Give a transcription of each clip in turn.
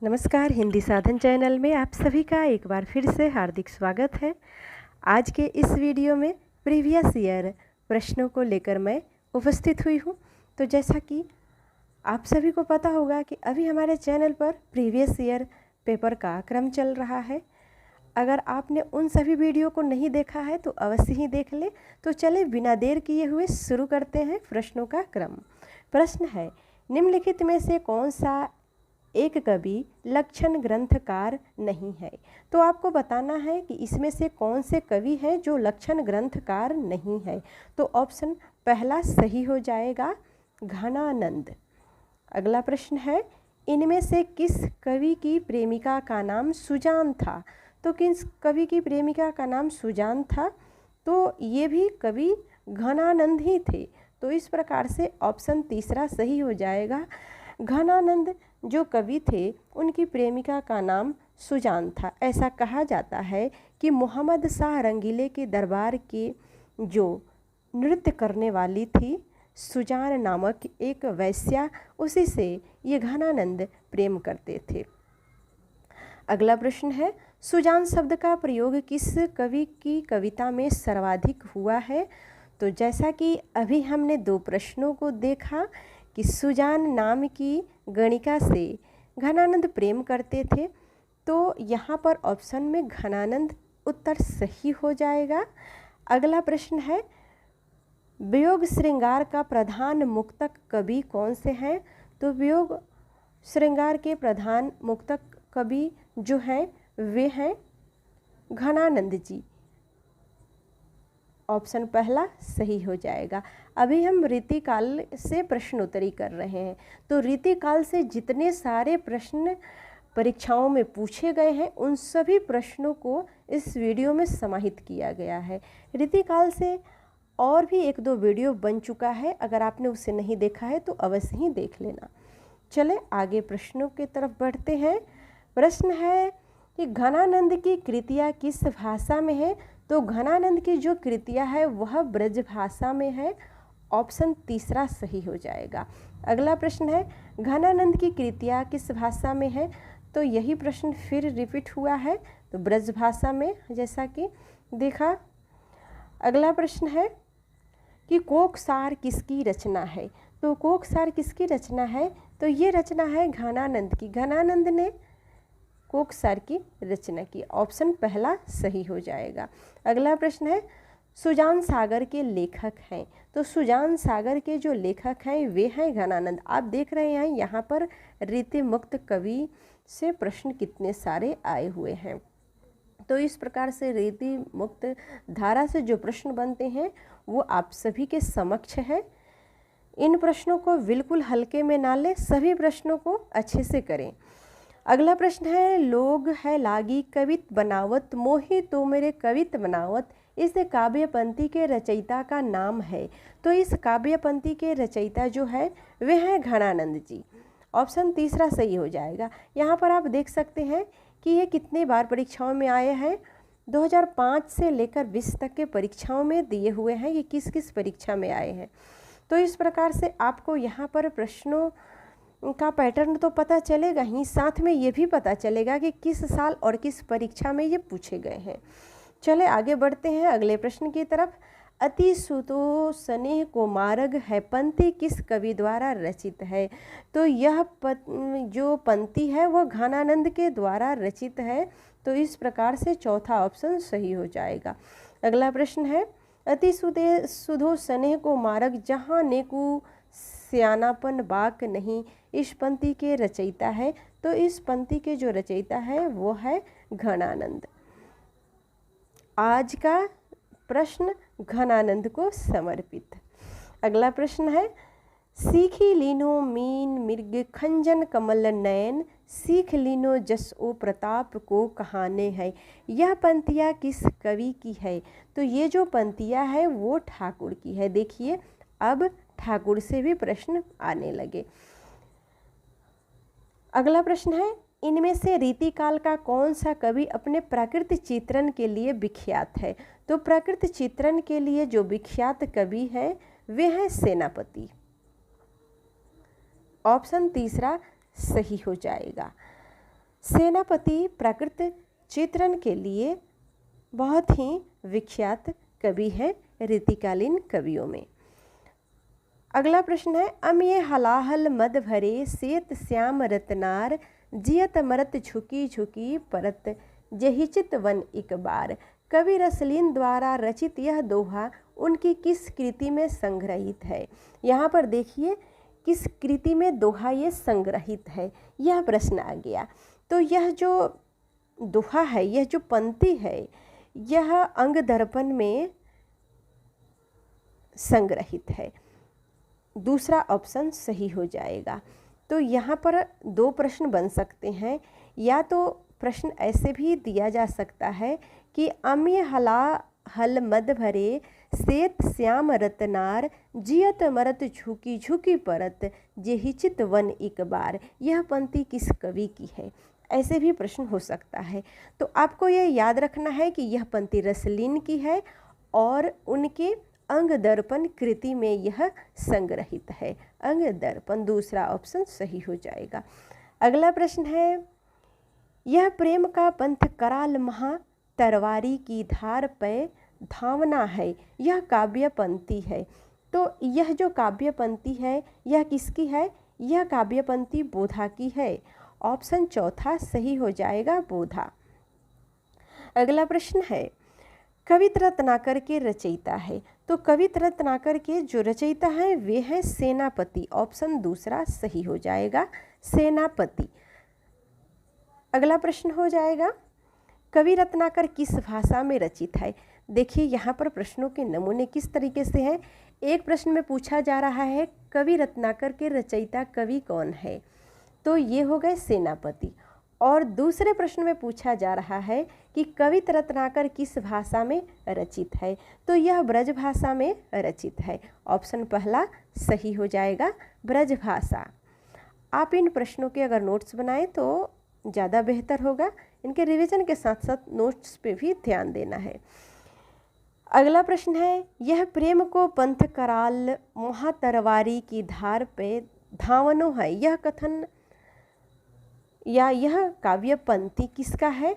नमस्कार, हिंदी साधन चैनल में आप सभी का एक बार फिर से हार्दिक स्वागत है। आज के इस वीडियो में प्रीवियस ईयर प्रश्नों को लेकर मैं उपस्थित हुई हूँ। तो जैसा कि आप सभी को पता होगा कि अभी हमारे चैनल पर प्रीवियस ईयर पेपर का क्रम चल रहा है। अगर आपने उन सभी वीडियो को नहीं देखा है तो अवश्य ही देख लें। तो चले बिना देर किए हुए शुरू करते हैं प्रश्नों का क्रम। प्रश्न है, निम्नलिखित में से कौन सा एक कवि लक्षण ग्रंथकार नहीं है। तो आपको बताना है कि इसमें से कौन से कवि हैं जो लक्षण ग्रंथकार नहीं है। तो ऑप्शन पहला सही हो जाएगा, घनानंद। अगला प्रश्न है, इनमें से किस कवि की प्रेमिका का नाम सुजान था। तो किस कवि की प्रेमिका का नाम सुजान था। तो ये भी कवि घनानंद ही थे। तो इस प्रकार से ऑप्शन तीसरा सही हो जाएगा। घनानंद जो कवि थे उनकी प्रेमिका का नाम सुजान था। ऐसा कहा जाता है कि मोहम्मद शाह रंगीले के दरबार के जो नृत्य करने वाली थी सुजान नामक एक वैश्या, उसी से ये घनानंद प्रेम करते थे। अगला प्रश्न है, सुजान शब्द का प्रयोग किस कवि की कविता में सर्वाधिक हुआ है। तो जैसा कि अभी हमने दो प्रश्नों को देखा कि सुजान नाम की गणिका से घनानंद प्रेम करते थे, तो यहाँ पर ऑप्शन में घनानंद उत्तर सही हो जाएगा। अगला प्रश्न है, वियोग श्रृंगार का प्रधान मुक्तक कवि कौन से हैं। तो वियोग श्रृंगार के प्रधान मुक्तक कवि जो हैं वे हैं घनानंद जी। ऑप्शन पहला सही हो जाएगा। अभी हम रीतिकाल से प्रश्नोत्तरी कर रहे हैं। तो रीतिकाल से जितने सारे प्रश्न परीक्षाओं में पूछे गए हैं उन सभी प्रश्नों को इस वीडियो में समाहित किया गया है। रीतिकाल से और भी एक दो वीडियो बन चुका है, अगर आपने उसे नहीं देखा है तो अवश्य ही देख लेना। चले आगे प्रश्नों की तरफ बढ़ते हैं। प्रश्न है कि घनानंद की कृतियाँ किस भाषा में है। तो घनानंद की जो कृतियाँ है वह ब्रज भाषा में है। ऑप्शन तीसरा सही हो जाएगा। अगला प्रश्न है, घनानंद की कृतियाँ किस भाषा में है। तो यही प्रश्न फिर रिपीट हुआ है, तो ब्रज भाषा में जैसा कि देखा। अगला प्रश्न है कि कोकसार किसकी रचना है। तो कोकसार किसकी रचना है। तो ये रचना है घनानंद की। घनानंद ने कोकसार की रचना की। ऑप्शन पहला सही हो जाएगा। अगला प्रश्न है, सुजान सागर के लेखक हैं। तो सुजान सागर के जो लेखक हैं वे हैं घनानंद। आप देख रहे हैं यहाँ पर रीति मुक्त कवि से प्रश्न कितने सारे आए हुए हैं। तो इस प्रकार से रीति मुक्त धारा से जो प्रश्न बनते हैं वो आप सभी के समक्ष है। इन प्रश्नों को बिल्कुल हल्के में ना लें, सभी प्रश्नों को अच्छे से करें। अगला प्रश्न है, लोग है लागी कवित बनावत मोहि तो मेरे कवित बनावत, इस काव्य पंक्ति के रचयिता का नाम है। तो इस काव्य पंक्ति के रचयिता जो है वे हैं घनानंद जी। ऑप्शन तीसरा सही हो जाएगा। यहाँ पर आप देख सकते हैं कि ये कितने बार परीक्षाओं में आए हैं। 2005 से लेकर 20 तक के परीक्षाओं में दिए हुए हैं। ये किस किस परीक्षा में आए हैं। तो इस प्रकार से आपको यहाँ पर प्रश्नों का पैटर्न तो पता चलेगा ही, साथ में ये भी पता चलेगा कि किस साल और किस परीक्षा में ये पूछे गए हैं। चले आगे बढ़ते हैं अगले प्रश्न की तरफ। अति सुतो स्नेह को मार्ग है पंक्ति किस कवि द्वारा रचित है। तो यह जो पंक्ति है वह घनानंद के द्वारा रचित है। तो इस प्रकार से चौथा ऑप्शन सही हो जाएगा। अगला प्रश्न है, अति सुधो स्नेह को मार्ग जहाँ नेकु सियानापन बाक नहीं, इस पंक्ति के रचयिता है। तो इस पंक्ति के जो रचयिता है वो है घनानंद। आज का प्रश्न घनानंद को समर्पित। अगला प्रश्न है, सीखी लीनो मीन मृग खंजन कमल नयन, सीख लीनो जस ओ प्रताप को कहाने है। यह पंक्तियाँ किस कवि की है। तो ये जो पंक्तियाँ है वो ठाकुर की है। देखिए अब ठाकुर से भी प्रश्न आने लगे। अगला प्रश्न है, इनमें से रीतिकाल का कौन सा कवि अपने प्राकृत चित्रण के लिए विख्यात है। तो प्राकृत चित्रण के लिए जो विख्यात कवि हैं वे हैं सेनापति। ऑप्शन तीसरा सही हो जाएगा। सेनापति प्राकृत चित्रण के लिए बहुत ही विख्यात कवि है रीतिकालीन कवियों में। अगला प्रश्न है, अमिये हलाहल मद भरे सेत श्याम रतनार जियत मरत झुकी झुकी परत जहिचित वन एक बार। कवि रसलीन द्वारा रचित यह दोहा उनकी किस कृति में संग्रहित है? यहाँ पर देखिए किस कृति में दोहा ये संग्रहित है, यह प्रश्न आ गया। तो यह जो दोहा है, यह जो पंक्ति है, यह अंग दर्पण में संग्रहित है। दूसरा ऑप्शन सही हो जाएगा। तो यहाँ पर दो प्रश्न बन सकते हैं, या तो प्रश्न ऐसे भी दिया जा सकता है कि अम्य हला हल मद भरे सेत श्याम रतनार जियत मरत झुकी झुकी परत जेहिचित वन एक बार। यह पंक्ति किस कवि की है? ऐसे भी प्रश्न हो सकता है। तो आपको यह याद रखना है कि यह पंक्ति रसलीन की है और उनके अंग दर्पण कृति में यह संग्रहित है। अंग दर्पण, दूसरा ऑप्शन सही हो जाएगा। अगला प्रश्न है, यह प्रेम का पंथ कराल महा तरवारी की धार पे धावना है, यह काव्य पंक्ति है। तो यह जो काव्य पंक्ति है यह किसकी है? यह काव्य पंक्ति बोधा की है। ऑप्शन चौथा सही हो जाएगा, बोधा। अगला प्रश्न है, कवित रत्नाकर के रचयिता है। तो कवित रत्नाकर के जो रचयिता हैं वे हैं सेनापति। ऑप्शन दूसरा सही हो जाएगा, सेनापति। अगला प्रश्न हो जाएगा, कवि रत्नाकर किस भाषा में रचित है? देखिए यहाँ पर प्रश्नों के नमूने किस तरीके से हैं। एक प्रश्न में पूछा जा रहा है कवि रत्नाकर के रचयिता कवि कौन है, तो ये हो गए सेनापति। और दूसरे प्रश्न में पूछा जा रहा है कि कवि रत्नाकर किस भाषा में रचित है, तो यह ब्रज भाषा में रचित है। ऑप्शन पहला सही हो जाएगा, ब्रज भाषा। आप इन प्रश्नों के अगर नोट्स बनाएं तो ज़्यादा बेहतर होगा। इनके रिवीजन के साथ साथ नोट्स पे भी ध्यान देना है। अगला प्रश्न है, यह प्रेम को पंथ कराल महातरवारी की धार पे धावनो है, यह कथन या यह काव्य पंक्ति किसका है?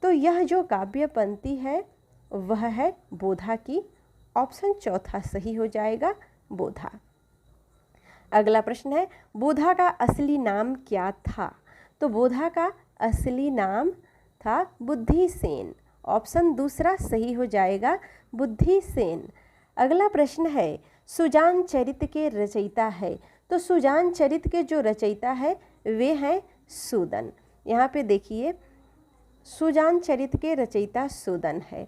तो यह जो काव्य पंक्ति है वह है बोधा की। ऑप्शन चौथा सही हो जाएगा, बोधा। अगला प्रश्न है, बोधा का असली नाम क्या था? तो बोधा का असली नाम था बुद्धिसेन। ऑप्शन दूसरा सही हो जाएगा, बुद्धिसेन। अगला प्रश्न है, सुजान चरित के रचयिता है। तो सुजान चरित के जो रचयिता है वे हैं सूदन। यहाँ पे देखिए सुजान चरित के रचयिता सूदन है।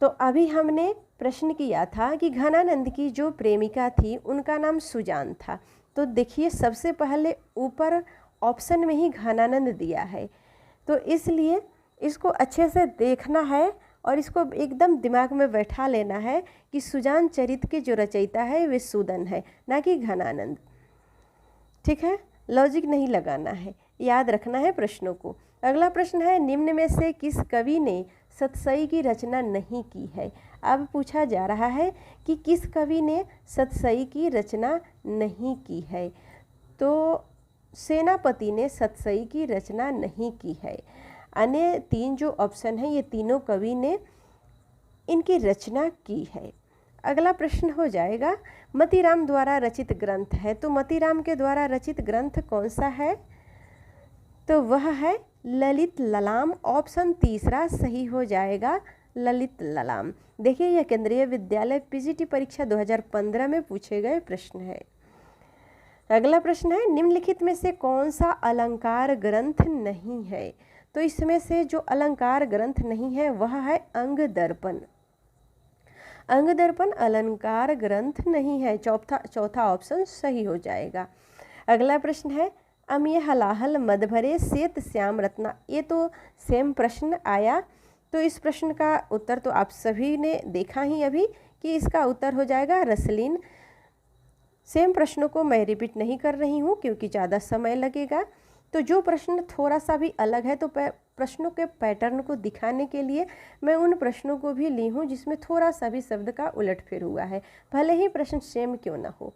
तो अभी हमने प्रश्न किया था कि घनानंद की जो प्रेमिका थी उनका नाम सुजान था। तो देखिए सबसे पहले ऊपर ऑप्शन में ही घनानंद दिया है, तो इसलिए इसको अच्छे से देखना है और इसको एकदम दिमाग में बैठा लेना है कि सुजान चरित के जो रचयिता है वे सूदन है, ना कि घनानंद। ठीक है, लॉजिक नहीं लगाना है, याद रखना है प्रश्नों को। अगला प्रश्न है, निम्न में से किस कवि ने सतसई की रचना नहीं की है? अब पूछा जा रहा है कि किस कवि ने सतसई की रचना नहीं की है। तो सेनापति ने सतसई की रचना नहीं की है। अन्य तीन जो ऑप्शन है ये तीनों कवि ने इनकी रचना की है। अगला प्रश्न हो जाएगा, मतीराम द्वारा रचित ग्रंथ है। तो मतीराम के द्वारा रचित ग्रंथ कौन सा है? तो वह है ललित ललाम। ऑप्शन तीसरा सही हो जाएगा, ललित ललाम। देखिए यह केंद्रीय विद्यालय पीजीटी परीक्षा 2015 में पूछे गए प्रश्न है। अगला प्रश्न है, निम्नलिखित में से कौन सा अलंकार ग्रंथ नहीं है? तो इसमें से जो अलंकार ग्रंथ नहीं है वह है अंग दर्पण। अंग दर्पण अलंकार ग्रंथ नहीं है। चौथा ऑप्शन सही हो जाएगा। अगला प्रश्न है, अमिय हलाहल मद भरे सेत श्याम रत्ना। ये तो सेम प्रश्न आया, तो इस प्रश्न का उत्तर तो आप सभी ने देखा ही अभी कि इसका उत्तर हो जाएगा रसलीन। सेम प्रश्नों को मैं रिपीट नहीं कर रही हूँ क्योंकि ज़्यादा समय लगेगा। तो जो प्रश्न थोड़ा सा भी अलग है तो प्रश्नों के पैटर्न को दिखाने के लिए मैं उन प्रश्नों को भी ली हूँ जिसमें थोड़ा सा भी शब्द का उलटफेर हुआ है, भले ही प्रश्न सेम क्यों ना हो।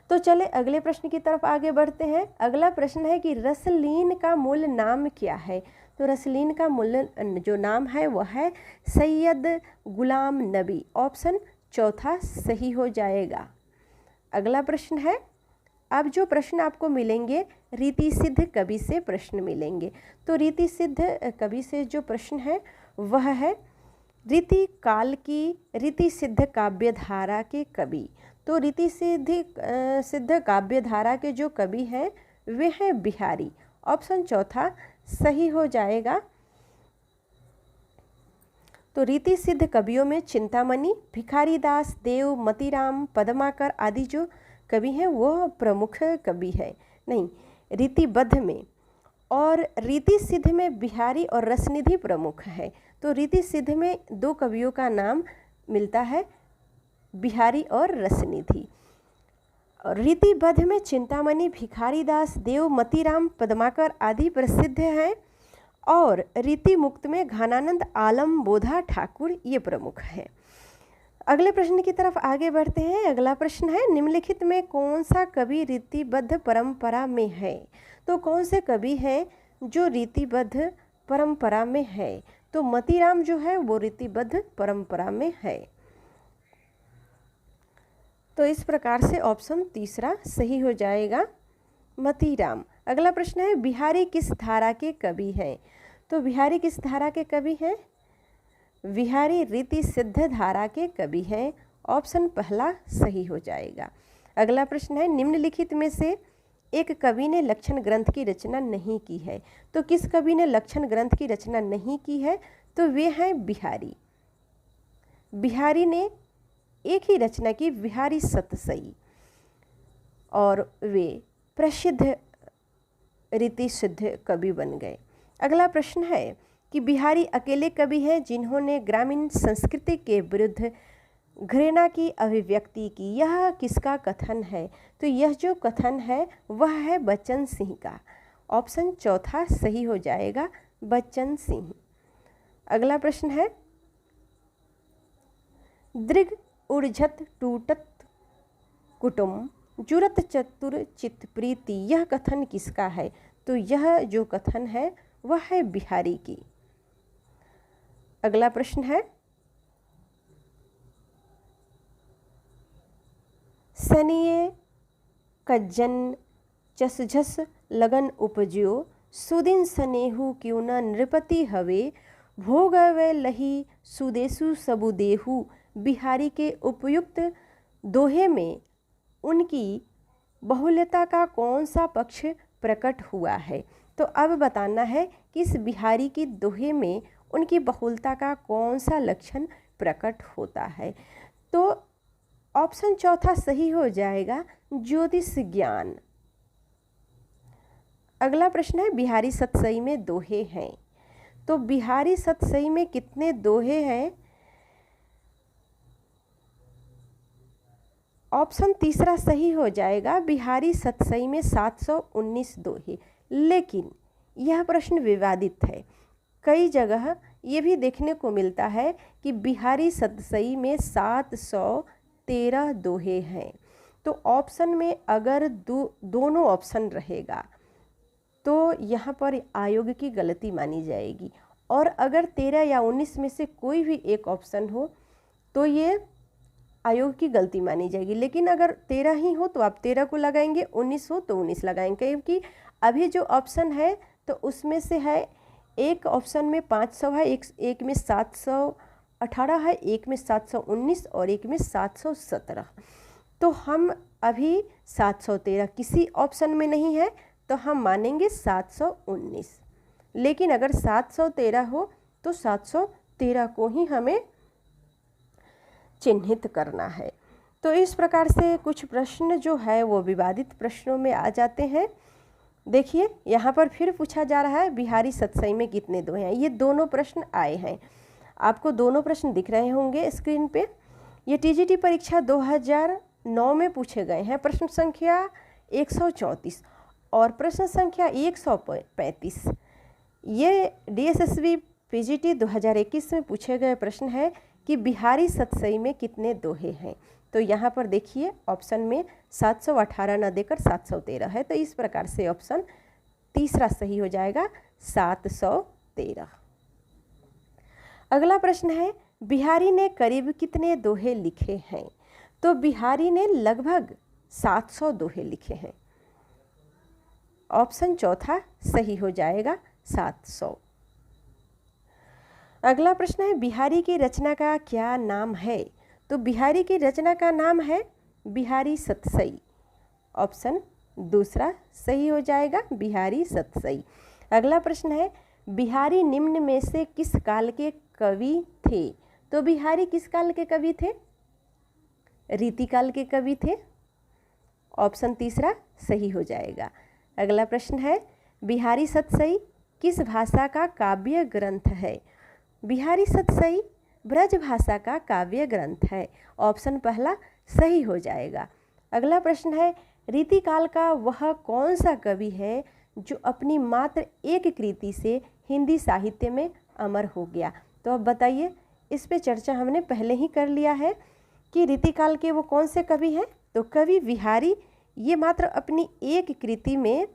तो चले अगले प्रश्न की तरफ आगे बढ़ते हैं। अगला प्रश्न है कि रसलीन का मूल नाम क्या है। तो रसलीन का मूल जो नाम है वह है सैयद गुलाम नबी। ऑप्शन चौथा सही हो जाएगा। अगला प्रश्न है, अब जो प्रश्न आपको मिलेंगे रीति सिद्ध कवि से प्रश्न मिलेंगे। तो रीति सिद्ध कवि से जो प्रश्न है वह है रीति काल की रीति सिद्ध काव्य धारा के कवि। तो रीति सिद्ध काव्य धारा के जो कवि हैं वे हैं बिहारी। ऑप्शन चौथा सही हो जाएगा। तो रीति सिद्ध कवियों में चिंतामणि, भिखारीदास, देव, मतीराम, पद्माकर आदि जो कवि हैं वो प्रमुख कवि है। नहीं, रीतिबद्ध में, और रीति सिद्ध में बिहारी और रसनिधि प्रमुख है। तो रीति सिद्ध में दो कवियों का नाम मिलता है, बिहारी और रसनिधि। रीतिबद्ध में चिंतामणि, भिखारीदास, देव, मतीराम, पद्माकर आदि प्रसिद्ध हैं, और रीति मुक्त में घनानंद, आलम, बोधा, ठाकुर ये प्रमुख हैं। अगले प्रश्न की तरफ आगे बढ़ते हैं। अगला प्रश्न है, निम्नलिखित में कौन सा कवि रीतिबद्ध परंपरा में है। तो कौन से कवि हैं जो रीतिबद्ध परंपरा में है। तो मतीराम जो है वो रीतिबद्ध परंपरा में है। तो इस प्रकार से ऑप्शन तीसरा सही हो जाएगा, मतीराम। अगला प्रश्न है, बिहारी किस धारा के कवि हैं। तो बिहारी किस धारा के कवि हैं। बिहारी रीति सिद्ध धारा के कवि हैं। ऑप्शन पहला सही हो जाएगा। अगला प्रश्न है, निम्नलिखित में से एक कवि ने लक्षण ग्रंथ की रचना नहीं की है। तो किस कवि ने लक्षण ग्रंथ की रचना नहीं की है। तो वे हैं बिहारी। बिहारी ने एक ही रचना की, बिहारी सतसई, और वे प्रसिद्ध रीति सिद्ध कवि बन गए। अगला प्रश्न है कि बिहारी अकेले कवि हैं जिन्होंने ग्रामीण संस्कृति के विरुद्ध घृणा की अभिव्यक्ति की। यह किसका कथन है। तो यह जो कथन है वह है बच्चन सिंह का। ऑप्शन चौथा सही हो जाएगा, बच्चन सिंह। अगला प्रश्न है, दृग उर्झत टूटत कुटुम जुरत चतुर चित प्रीति, यह कथन किसका है। तो यह जो कथन है वह है बिहारी की। अगला प्रश्न है, सनिये कज्जन चसझस लगन उपज्यो, सुदिन सनेहु क्यों न नृपति हवे, भोगवे लही सुदेशु सबुदेहु। बिहारी के उपयुक्त दोहे में उनकी बहुल्यता का कौन सा पक्ष प्रकट हुआ है। तो अब बताना है कि इस बिहारी की दोहे में उनकी बहुलता का कौन सा लक्षण प्रकट होता है। तो ऑप्शन चौथा सही हो जाएगा, ज्योतिष ज्ञान। अगला प्रश्न है, बिहारी सतसई में दोहे हैं। तो बिहारी सतसई में कितने दोहे हैं। ऑप्शन तीसरा सही हो जाएगा, बिहारी सतसई में 719 दोहे। लेकिन यह प्रश्न विवादित है। कई जगह ये भी देखने को मिलता है कि बिहारी सतसई में 713 दोहे हैं। तो ऑप्शन में अगर दोनों ऑप्शन रहेगा तो यहाँ पर आयोग की गलती मानी जाएगी, और अगर 13 या 19 में से कोई भी एक ऑप्शन हो तो ये आयोग की गलती मानी जाएगी। लेकिन अगर 13 ही हो तो आप 13 को लगाएंगे, 19 हो तो 19 लगाएंगे, क्योंकि अभी जो ऑप्शन है तो उसमें से है एक ऑप्शन में 500 है, एक में 718 है, एक में 719 और एक में 717। तो हम अभी 713 किसी ऑप्शन में नहीं है तो हम मानेंगे 719। लेकिन अगर 713 हो तो 713 को ही हमें चिन्हित करना है। तो इस प्रकार से कुछ प्रश्न जो है वो विवादित प्रश्नों में आ जाते हैं। देखिए यहाँ पर फिर पूछा जा रहा है, बिहारी सतसई में कितने दोहे हैं। ये दोनों प्रश्न आए हैं, आपको दोनों प्रश्न दिख रहे होंगे स्क्रीन पे। ये टीजीटी परीक्षा 2009 में पूछे गए हैं। प्रश्न संख्या 134 और प्रश्न संख्या 135। ये डीएसएसबी पीजीटी 2021 में पूछे गए प्रश्न है कि बिहारी सतसई में कितने दोहे हैं। तो यहाँ पर देखिए ऑप्शन में 718 न देकर 713 है, तो इस प्रकार से ऑप्शन तीसरा सही हो जाएगा 713। अगला प्रश्न है बिहारी ने करीब कितने दोहे लिखे हैं? तो बिहारी ने लगभग 700 दोहे लिखे हैं। ऑप्शन चौथा सही हो जाएगा 700। अगला प्रश्न है बिहारी की रचना का क्या नाम है? तो बिहारी की रचना का नाम है बिहारी सतसई। ऑप्शन दूसरा सही हो जाएगा बिहारी सतसई। अगला प्रश्न है बिहारी निम्न में से किस काल के कवि थे? तो बिहारी किस काल के कवि थे? रीतिकाल के कवि थे। ऑप्शन तीसरा सही हो जाएगा। अगला प्रश्न है बिहारी सतसई किस भाषा का काव्य ग्रंथ है? बिहारी सतसई ब्रज भाषा का काव्य ग्रंथ है। ऑप्शन पहला सही हो जाएगा। अगला प्रश्न है रीतिकाल का वह कौन सा कवि है जो अपनी मात्र एक कृति से हिंदी साहित्य में अमर हो गया? तो अब बताइए, इस पे चर्चा हमने पहले ही कर लिया है कि रीतिकाल के वो कौन से कवि हैं। तो कवि बिहारी ये मात्र अपनी एक कृति में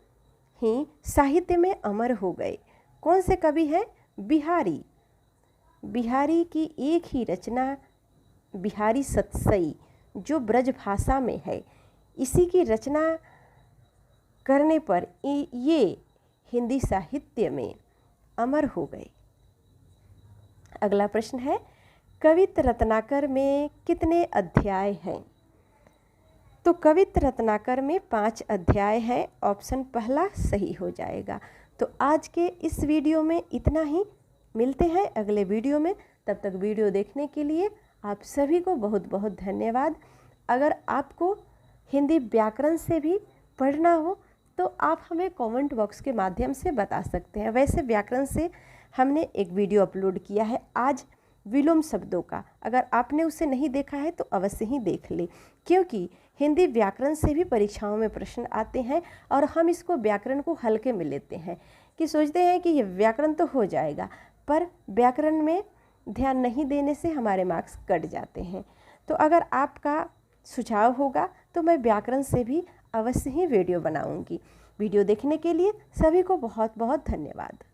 ही साहित्य में अमर हो गए। कौन से कवि हैं? बिहारी। बिहारी की एक ही रचना बिहारी सतसई जो ब्रज भाषा में है, इसी की रचना करने पर ये हिंदी साहित्य में अमर हो गए। अगला प्रश्न है कवित्त रत्नाकर में कितने अध्याय हैं? तो कवित्त रत्नाकर में 5 अध्याय हैं। ऑप्शन पहला सही हो जाएगा। तो आज के इस वीडियो में इतना ही। मिलते हैं अगले वीडियो में। तब तक वीडियो देखने के लिए आप सभी को बहुत बहुत धन्यवाद। अगर आपको हिंदी व्याकरण से भी पढ़ना हो तो आप हमें कमेंट बॉक्स के माध्यम से बता सकते हैं। वैसे व्याकरण से हमने एक वीडियो अपलोड किया है आज विलोम शब्दों का, अगर आपने उसे नहीं देखा है तो अवश्य ही देख ले, क्योंकि हिंदी व्याकरण से भी परीक्षाओं में प्रश्न आते हैं और हम इसको व्याकरण को हल्के में लेते हैं कि सोचते हैं कि ये व्याकरण तो हो जाएगा, पर व्याकरण में ध्यान नहीं देने से हमारे मार्क्स कट जाते हैं। तो अगर आपका सुझाव होगा तो मैं व्याकरण से भी अवश्य ही वीडियो बनाऊंगी। वीडियो देखने के लिए सभी को बहुत बहुत धन्यवाद।